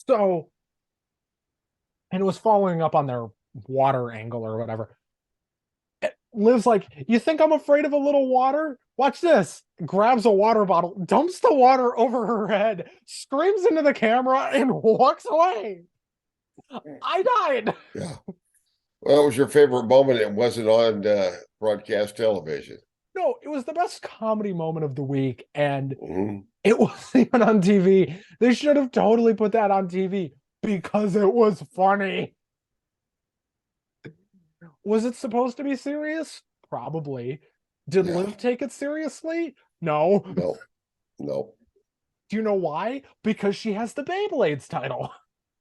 So, and it was following up on their water angle or whatever. Liv's like, you think I'm afraid of a little water? Watch this. Grabs a water bottle, dumps the water over her head, screams into the camera, and walks away. I died. Yeah. Well, it was your favorite moment. It wasn't on broadcast television. No, it was the best comedy moment of the week, and Mm-hmm. it wasn't even on TV. They should have totally put that on TV because it was funny. Was it supposed to be serious? Probably. Did Yeah. Liv take it seriously? No. No. No. Do you know why? Because she has the Beyblades title.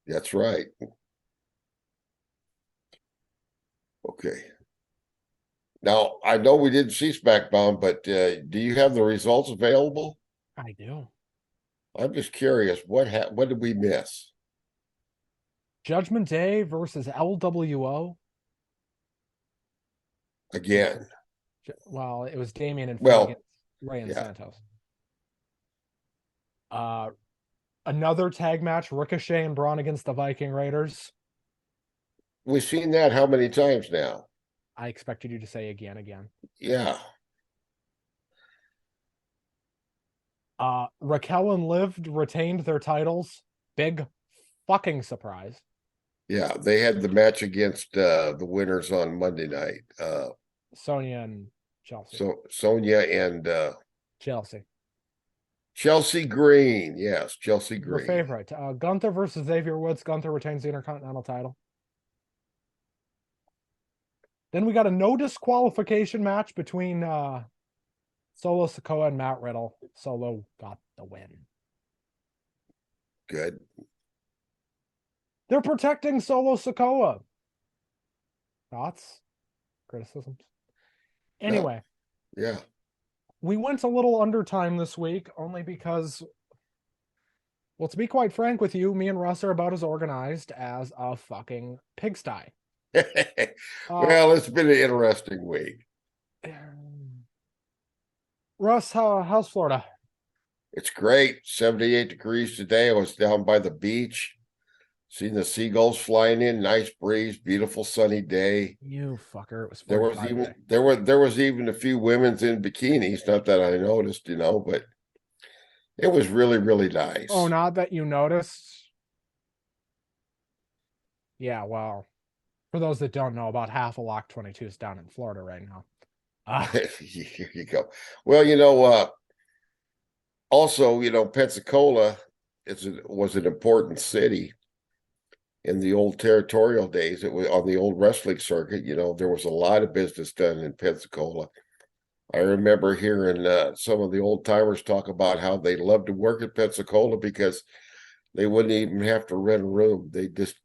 That's right. Okay. Now, I know we didn't see SmackDown, but do you have the results available? I do. I'm just curious. What did we miss? Judgment Day versus LWO. Again. Well, it was Damien and Finn Well, against Ray and yeah, Santos. Another tag match, Ricochet and Braun against the Viking Raiders. we've seen that how many times now? I expected you to say again. Yeah. Raquel and Liv retained their titles. Big fucking surprise. Yeah, they had the match against the winners on Monday night. Sonya and Chelsea. So Sonia and Chelsea. Chelsea Green. Yes, Chelsea Your Green. favorite. Gunther versus Xavier Woods. Gunther retains the Intercontinental title. Then we got a no disqualification match between Solo Sikoa and Matt Riddle. Solo got the win. Good. They're protecting Solo Sikoa. Thoughts? Criticisms? No. Anyway, Yeah. we went a little under time this week only because, well, to be quite frank with you, me and Russ are about as organized as a fucking pigsty. Uh, Well, it's been an interesting week. Russ, how's Florida? It's great. 78 degrees today. I was down by the beach, seeing the seagulls flying in. Nice breeze, beautiful sunny day. You fucker! It was There was 45 even today. there was even a few women's in bikinis. Not that I noticed, but it was really, really Oh, nice. not that you noticed. Yeah, well, for those that don't know, about half of Lock 22 is down in Florida right now. Here you go. Well, also, Pensacola was an important city in the old territorial days. It was on the old wrestling circuit. There was a lot of business done in Pensacola. I remember hearing some of the old timers talk about how they loved to work at Pensacola because they wouldn't even have to rent a room. They just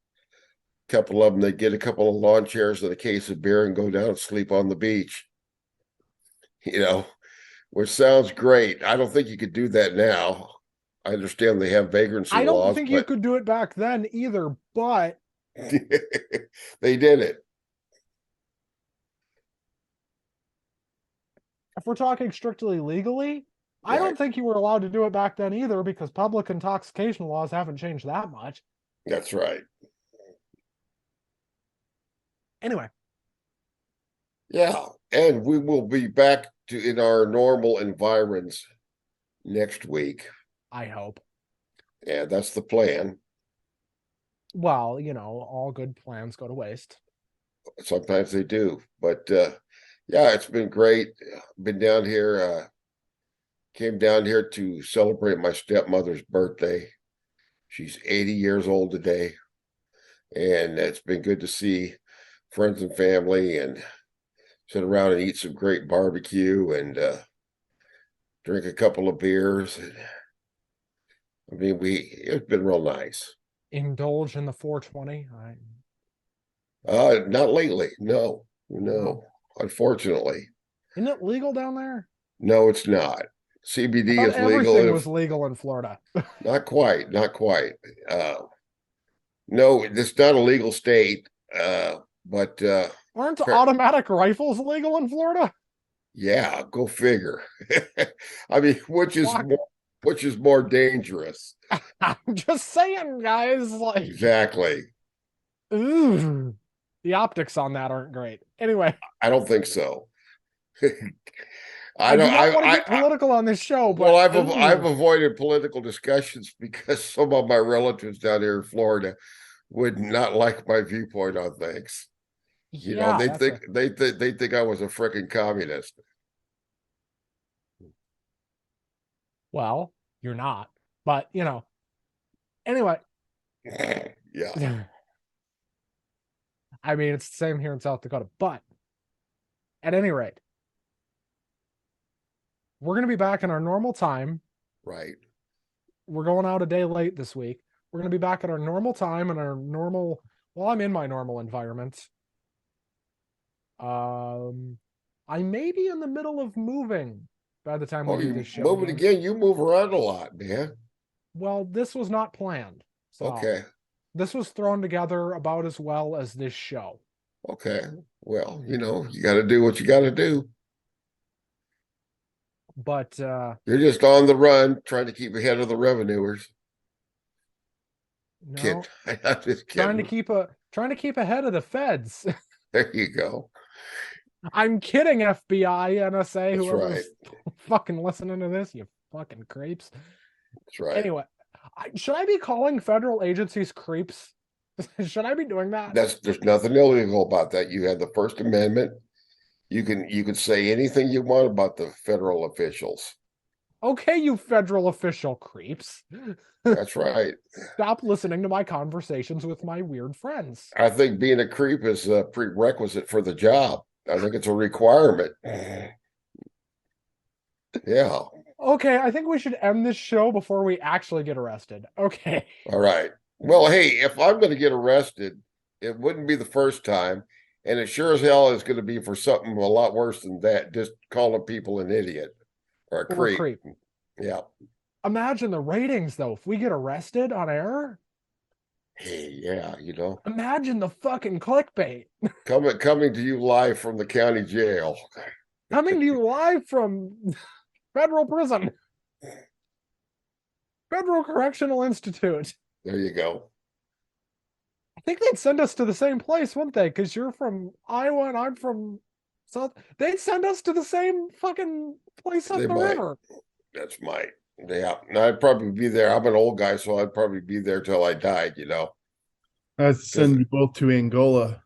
couple of them, they'd get a couple of lawn chairs and a case of beer and go down and sleep on the beach. You know, which sounds great. I don't think you could do that now. I understand they have vagrancy I don't laws, think you but could do it back then either, but they did it. if we're talking strictly legally, I Right. don't think you were allowed to do it back then either because public intoxication laws haven't changed that much. That's right. Anyway, Yeah. And we will be back to in our normal environs next week. I hope. Yeah, that's the plan. Well, all good plans go to waste. Sometimes they do. But yeah, it's been great. Been down here, came down here to celebrate my stepmother's birthday. She's 80 years old today. And it's been good to see friends and family and sit around and eat some great barbecue and drink a couple of beers. I mean, it's been real nice. Indulge in the 420. Not lately. No, No. no. Unfortunately, Isn't it legal down there? no, it's not. I CBD thought is legal, everything and was legal in Florida. not quite, not quite. No, it's not a legal state. But Aren't automatic rifles legal in Florida? yeah, go figure. I mean, Fuck. which is more dangerous? I'm just saying, guys. Like, Exactly. ooh, the optics on that aren't great. Anyway, I don't think so. I I don't. do not want to get political on this show, Well, but I've avoided political discussions because some of my relatives down here in Florida would not like my viewpoint on things. yeah, They think I was a freaking communist. well, you're not, but anyway. Yeah. I mean, it's the same here in South Dakota, but at any rate, we're going to be back in our normal time. Right. We're going out a day late this week. We're going to be back at our normal time and our normal, well, I'm in my normal environment. I may be in the middle of moving by the time we Oh, do you this show moving again? You move around a lot, man. Well, this was not planned. So Okay. this was thrown together about as well as this show. Okay. Well, you got to do what you got to do. But You're just on the run, trying to keep ahead of the revenuers. no, Kid, I'm just kidding. trying to keep ahead of the feds. There you go. I'm kidding, FBI, NSA, That's right. whoever's fucking listening to this, you fucking creeps. That's right. Anyway, should I be calling federal agencies creeps? Should I be doing that? There's nothing illegal about that. You have the First Amendment. You can say anything you want about the federal officials. Okay, you federal official creeps. That's right. Stop listening to my conversations with my weird friends. I think being a creep is a prerequisite for the job. I think it's a requirement. Yeah. Okay, I think we should end this show before we actually get arrested. Okay. All right. Well, hey, if I'm going to get arrested, it wouldn't be the first time. And it sure as hell is going to be for something a lot worse than that, just calling people an idiot or a Or creep. creep. Yeah. Imagine the ratings though. If we get arrested on air, Hey, yeah, imagine the fucking clickbait. coming to you live from the county jail. Coming to you live from federal prison, Federal Correctional Institute. There you go. I think they'd send us to the same place, wouldn't they? Because you're from Iowa and I'm from South. They'd send us to the same fucking place up They the might. river. That's my yeah. And I'd probably be there. I'm an old guy, so I'd probably be there till I died. I'd Because send you both to Angola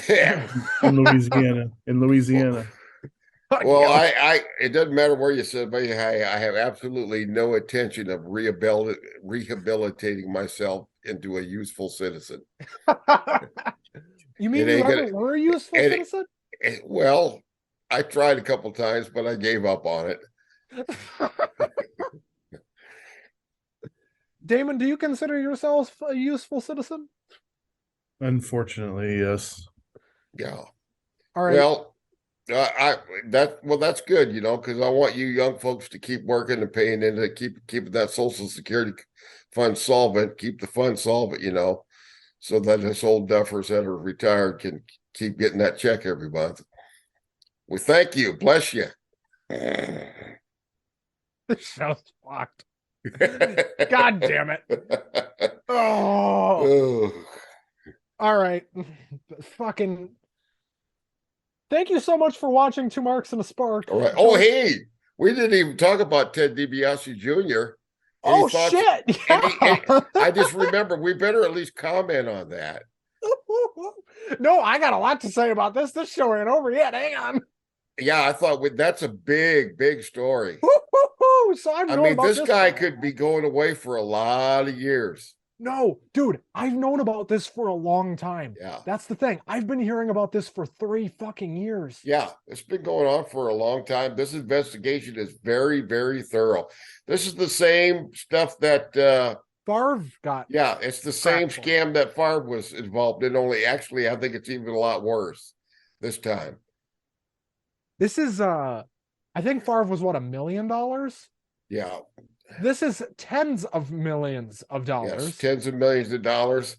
yeah. in Louisiana. In Louisiana. Well, I it doesn't matter where you sit, but I have absolutely no intention of rehabilitating myself into a useful citizen. You It mean you ain't ever gonna. were a useful It, citizen? well, I tried a couple times, but I gave up on it. Damon, do you consider yourself a useful citizen? Unfortunately, yes. Yeah. All right. Well, that's good, because I want you young folks to keep working and paying into keep that Social Security fund solvent, keep the fund solvent, so that us old duffers that are retired can keep getting that check every month. We thank you, bless you. This show's fucked. God damn it. Oh. All right. Fucking. Thank you so much for watching Two Marks and a Spark. All right. Oh, hey, we didn't even talk about Ted DiBiase Jr. Any Oh thoughts? shit! Yeah. I just remember we better at least comment on that. No, I got a lot to say about this. This show ain't over yet. Hang on. Yeah, I thought that's a big, big story. So I've I known mean, about this this guy for could be going away for a lot of years. No, dude, I've known about this for a long time. Yeah. That's the thing. I've been hearing about this for 3 fucking years. Yeah, it's been going on for a long time. This investigation is very, very thorough. This is the same stuff that Favre got. Yeah, it's the same scam that Favre was involved in, only actually I think it's even a lot worse this time. This is I think Favre was what, $1 million? Yeah. This is tens of millions of dollars. Yes, tens of millions of dollars.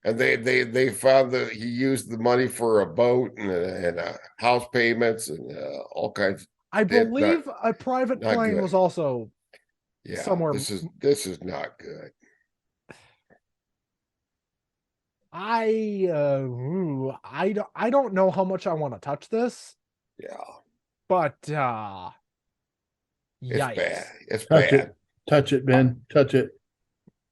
And they found that he used the money for a boat and house payments and all kinds. I believe a private plane was also somewhere. This is not good. I don't know how much I want to touch this. Yeah. But it's yikes. bad. It's Touch bad. it. Touch it, Ben. Touch it.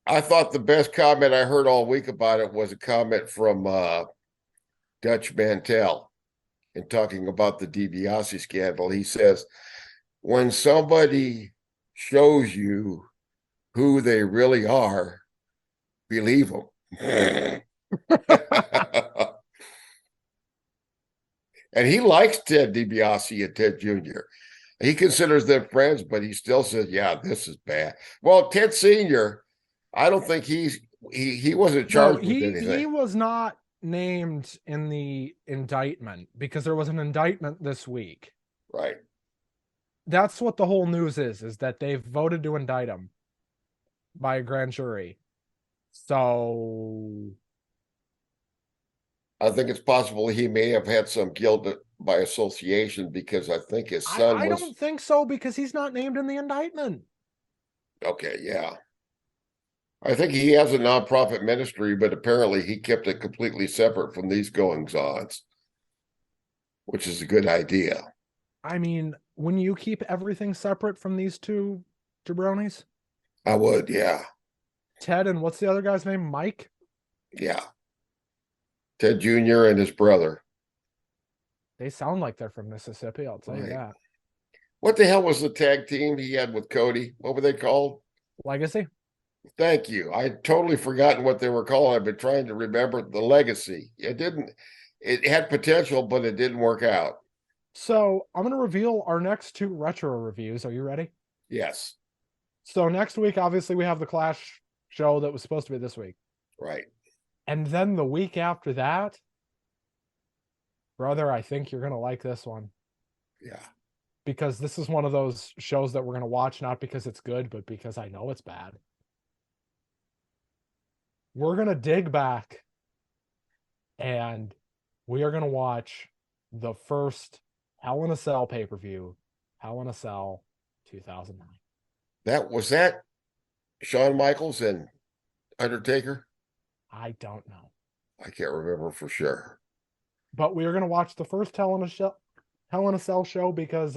I thought the best comment I heard all week about it was a comment from Dutch Mantel in talking about the DiBiase scandal. He says, when somebody shows you who they really are, believe them. And he likes Ted DiBiase and Ted Jr. He considers them friends, but he still says, yeah, this is bad. Well, Ted Sr., I don't think he wasn't charged with anything. He was not named in the indictment because there was an indictment this week. Right. That's what the whole news is that they've voted to indict him by a grand jury. So I think it's possible he may have had some guilt by association because I think his son I don't think so because he's not named in the indictment. Okay, yeah. I think he has a nonprofit ministry, but apparently he kept it completely separate from these goings-ons, which is a good idea. I mean, when you keep everything separate from these two jabronis? I would, yeah. Ted and what's the other guy's name? Mike? Yeah. Ted Jr. and his brother. They sound like they're from Mississippi, I'll tell you that. What the hell was the tag team he had with Cody? What were they called? Legacy. Thank you. I totally forgotten what they were called. I've been trying to remember the legacy. It had potential, but it didn't work out. So I'm going to reveal our next two retro reviews. Are you ready? Yes. So next week, obviously, we have the Clash show that was supposed to be this week. Right. And then the week after that, brother, I think you're going to like this one. Yeah. Because this is one of those shows that we're going to watch, not because it's good, but because I know it's bad. We're going to dig back and we are going to watch the first Hell in a Cell pay-per-view, Hell in a Cell 2009. That Shawn Michaels and Undertaker? I don't know. I can't remember for sure. But we are going to watch the first Hell in a Cell show because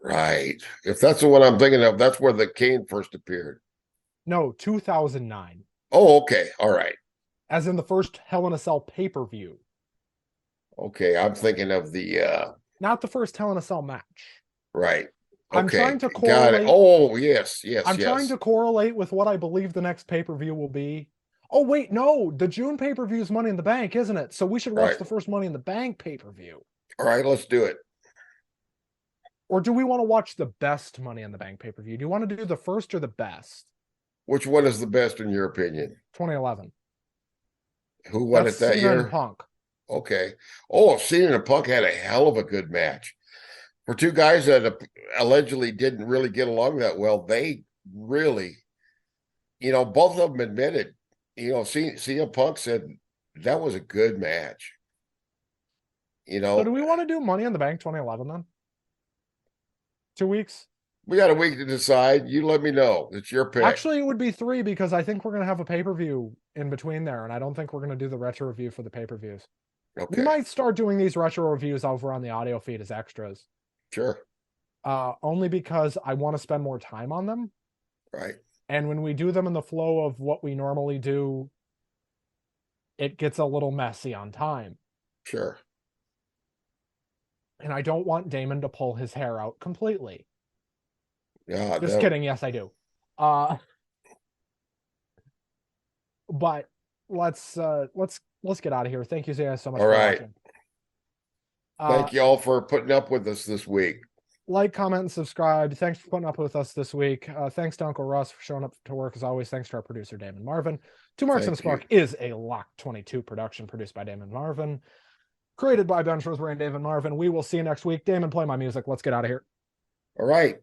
Right. If that's the one I'm thinking of, that's where the Kane first appeared. no, 2009. Oh, okay. All right. As in the first Hell in a Cell pay-per-view. Okay. I'm thinking of the Not the first Hell in a Cell match. right. I'm Okay. trying to Got it. correlate. Oh, yes, yes, I'm yes. trying to correlate with what I believe the next pay-per-view will be. Oh, wait, no. The June pay-per-view is Money in the Bank, isn't it? So we should watch Right. the first Money in the Bank pay-per-view. All right, let's do it. Or do we want to watch the best Money in the Bank pay-per-view? Do you want to do the first or the best? Which one is the best in your opinion? 2011. Who won That's it that Cena year? and Punk. Okay. Oh, Cena and Punk had a hell of a good match. For two guys that allegedly didn't really get along that well, they really, both of them admitted, CM Punk said that was a good match. So do we want to do Money in the Bank 2011 then? 2 weeks? We got a week to decide. You let me know. It's your pick. Actually, it would be 3 because I think we're going to have a pay-per-view in between there, and I don't think we're going to do the retro review for the pay-per-views. Okay. We might start doing these retro reviews over on the audio feed as extras. Sure. Only because I want to spend more time on them. Right. And when we do them in the flow of what we normally do, it gets a little messy on time. Sure. And I don't want Damon to pull his hair out completely. Yeah. Just kidding. Yes, I do. But let's get out of here. Thank you guys so much All for right. watching. Thank you all for putting up with us this week. Like, comment, and subscribe. Thanks for putting up with us this week. Thanks to Uncle Russ for showing up to work as always. Thanks to our producer, Damon Marvin. Two Marks and a Spark is a Lock 22 production produced by Damon Marvin. Created by Ben Shrewsbury and Damon Marvin. We will see you next week. Damon, play my music. Let's get out of here. All right.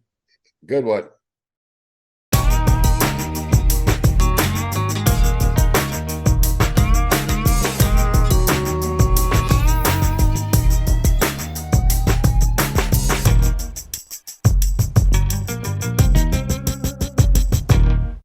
Good one.